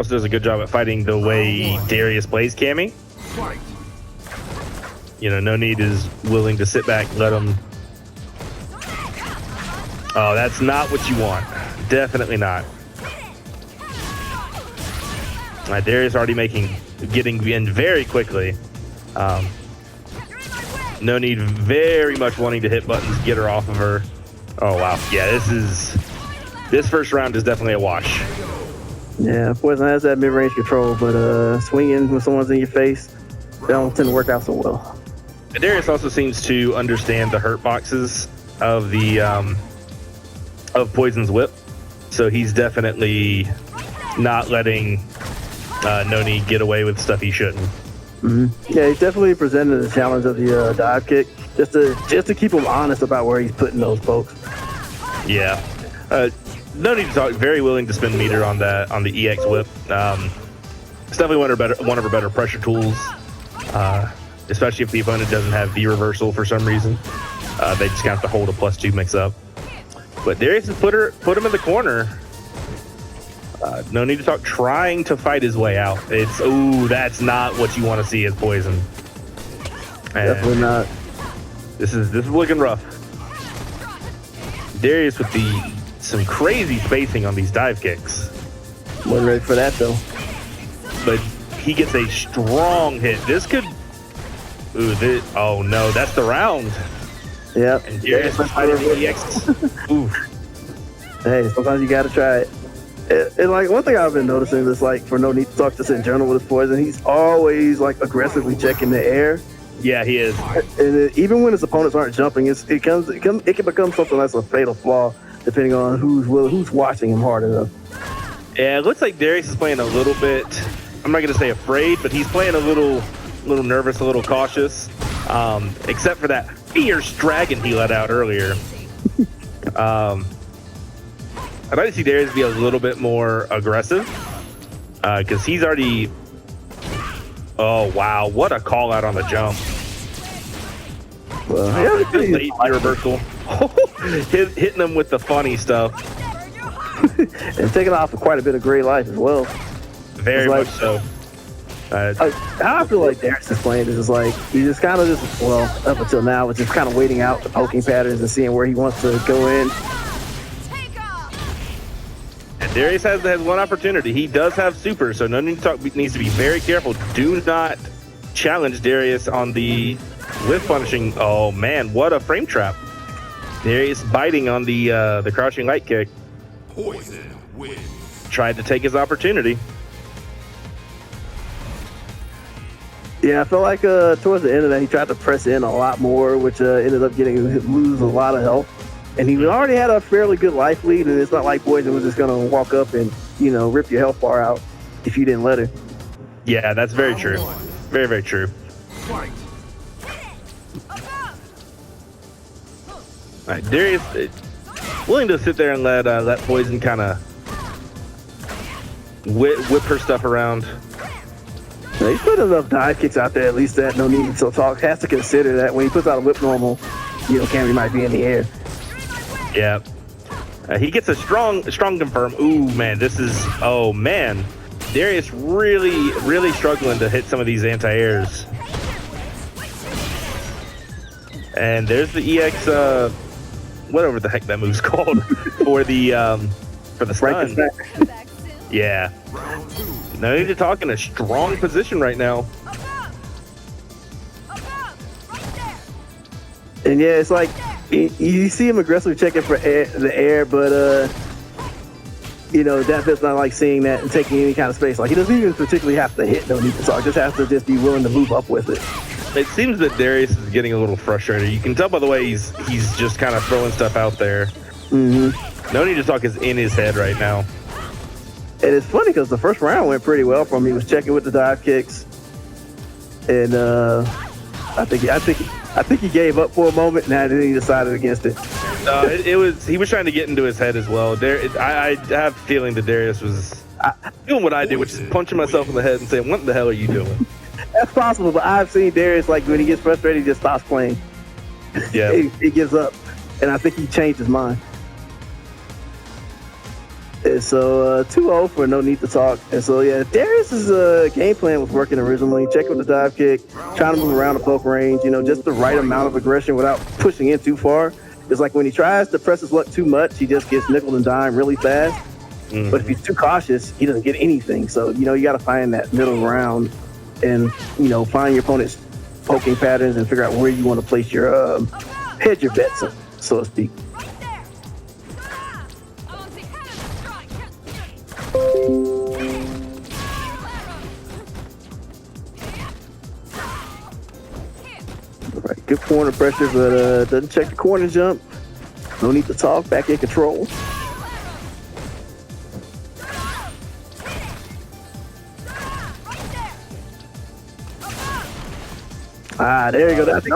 also does a good job at fighting the way Darius plays Cammy. You know, No Need is willing to sit back, let him. Oh, that's not what you want. Definitely not. Darius already getting in very quickly. No Need very much wanting to hit buttons, get her off of her. Oh wow, yeah, this first round is definitely a wash. Yeah, Poison has that mid-range control, but swinging when someone's in your face, they don't tend to work out so well. Darius also seems to understand the hurt boxes of the of Poison's whip, so he's definitely not letting No Need get away with stuff he shouldn't. Mm-hmm. Yeah, he's definitely presented the challenge of the dive kick, just to keep him honest about where he's putting those pokes. Yeah, No Need to talk. Very willing to spend meter on the EX whip. It's definitely one of her better pressure tools, especially if the opponent doesn't have V reversal for some reason. They just have to hold a +2 mix up. But Darius has put him in the corner. No Need to talk, trying to fight his way out. That's not what you want to see as Poison. And definitely not. This is looking rough. Darius with some crazy spacing on these dive kicks. Wasn't ready for that though. But he gets a strong hit. This could. Oh no, that's the round. Yep. And Darius is fighting the EX. Oof. Hey, sometimes you gotta try it. And like one thing I've been noticing is like for No Need to Talk just in general with his Poison, he's always like aggressively checking the air. Yeah, he is. And even when his opponents aren't jumping, it can become something that's a fatal flaw depending on who's watching him hard enough. Yeah, it looks like Darius is playing a little bit. I'm not gonna say afraid, but he's playing a little nervous, a little cautious. Except for that fierce dragon he let out earlier. I'd like to see Darius be a little bit more aggressive because he's already. Oh wow! What a call out on the jump. Late reversal, hitting him with the funny stuff, and taking off quite a bit of gray life as well. Very much so. How I feel like Darius is playing is like he's just kind of up until now, it's just kind of waiting out the poking patterns and seeing where he wants to go in. And Darius has one opportunity. He does have super, so No Need to Talk needs to be very careful. Do not challenge Darius on the whiff punishing. Oh man, what a frame trap! Darius biting on the crouching light kick. Poison wins. Tried to take his opportunity. Yeah, I felt like towards the end of that, he tried to press in a lot more, which ended up getting him lose a lot of health. And he already had a fairly good life lead, and it's not like Poison was just going to walk up and, rip your health bar out if you didn't let her. Yeah, that's very true. Very, very true. All right, Darius willing to sit there and let Poison kind of whip her stuff around. He's put enough dive kicks out there, at least that No Need to Talk has to consider that when he puts out a whip normal, Cammy might be in the air. Yeah. He gets a strong confirm. Ooh, man, oh man. Darius really, really struggling to hit some of these anti-airs. And there's the EX, whatever the heck that move's called, for the stun. Yeah. No Need to Talk in a strong position right now. And yeah, it's like you see him aggressively checking for the air, but Dapvip's not like seeing that and taking any kind of space. Like he doesn't even particularly have to hit No Need to Talk, just has to just be willing to move up with it. It seems that Darius is getting a little frustrated. You can tell by the way he's just kind of throwing stuff out there. Mm-hmm. No Need to Talk is in his head right now. And it's funny because the first round went pretty well for him. He was checking with the dive kicks, and I think he gave up for a moment, and then he decided against it. He was trying to get into his head as well. I have a feeling that Darius was doing what I did, which is punching myself in the head and saying, "What the hell are you doing?" That's possible, but I've seen Darius like when he gets frustrated, he just stops playing. Yeah, he gives up, and I think he changed his mind. And so 2-0 for No Need to Talk. And so yeah, Darius's game plan was working originally. Check with the dive kick, trying to move around the poke range, just the right amount of aggression without pushing in too far. It's like when he tries to press his luck too much, he just gets nickel and dime really fast. Mm-hmm. But if he's too cautious, he doesn't get anything. So, you got to find that middle ground and, find your opponent's poking patterns and figure out where you want to place your hedge your bets, so to speak. All right, good corner pressure, but doesn't check the corner jump. No need to talk. Back in control. There you go. That's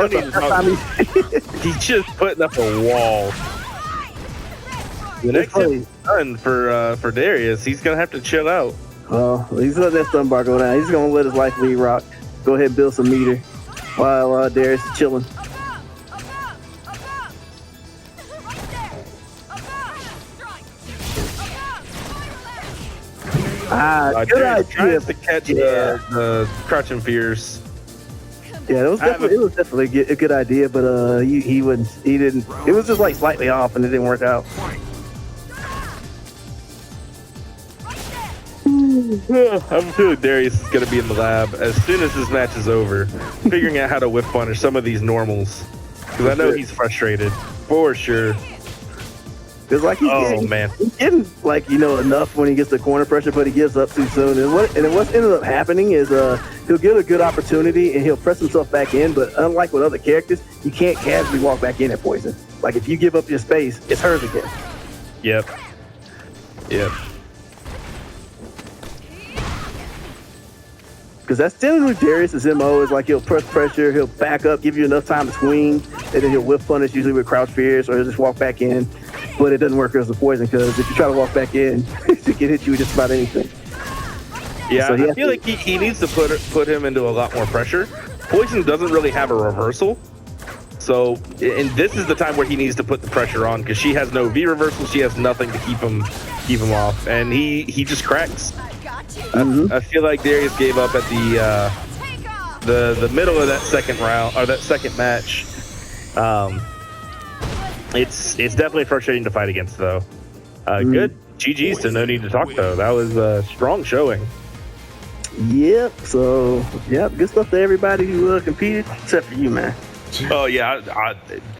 He's just putting up a wall. The next hit done for Darius. He's gonna have to chill out. Well, he's letting that stun bar go down. He's gonna let his life lead rock. Go ahead and build some meter while Darius is chilling. Good idea. Tries to catch the crouching fierce. Yeah, it was definitely a good idea, but he didn't. It was just like slightly off, and it didn't work out. I'm feeling Darius is going to be in the lab as soon as this match is over, figuring out how to whiff punish some of these normals, because I know he's frustrated for sure. Because like he's getting like enough when he gets the corner pressure, but he gives up too soon. And what's ended up happening is he'll get a good opportunity and he'll press himself back in. But unlike with other characters, you can't casually walk back in at Poison. Like if you give up your space, it's hers again. Yep. Because that's generally Darius's MO is like he'll press pressure, he'll back up, give you enough time to swing, and then he'll whiff punish usually with crouch fierce, or he'll just walk back in. But it doesn't work as a Poison because if you try to walk back in, he can hit you with just about anything. Yeah, so I feel like he needs to put him into a lot more pressure. Poison doesn't really have a reversal. So, and this is the time where he needs to put the pressure on because she has no V reversal. She has nothing to keep him off, and he just cracks. I feel like Darius gave up at the middle of that second round or that second match. It's definitely frustrating to fight against though. Good GG's to No Need to Talk though. That was a strong showing. Yep. So good stuff to everybody who competed except for you, man. Oh yeah.